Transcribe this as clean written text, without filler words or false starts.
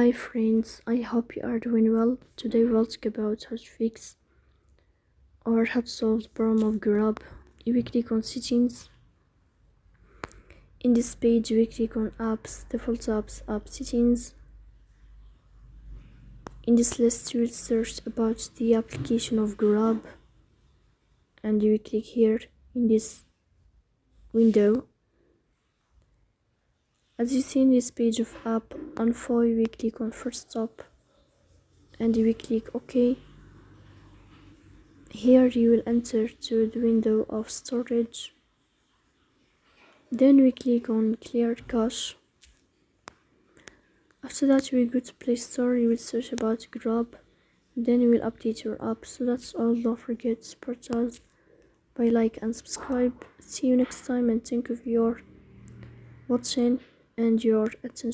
Hi friends, I hope you are doing well. Today we'll talk about how to fix or how to solve the problem of Grub. You will click on settings. In this page we click on apps, default apps, app settings. In this list you will search about the application of Grub and you will click here in this window. As you see in this page of app info, you will click on first stop and you will click OK. Here you will enter to the window of storage. Then we click on clear cache. After that we go to Play Store, you will search about Grub. Then you will update your app. So that's all. Don't forget to support us by like and subscribe. See you next time and thank you for your watching and your attention.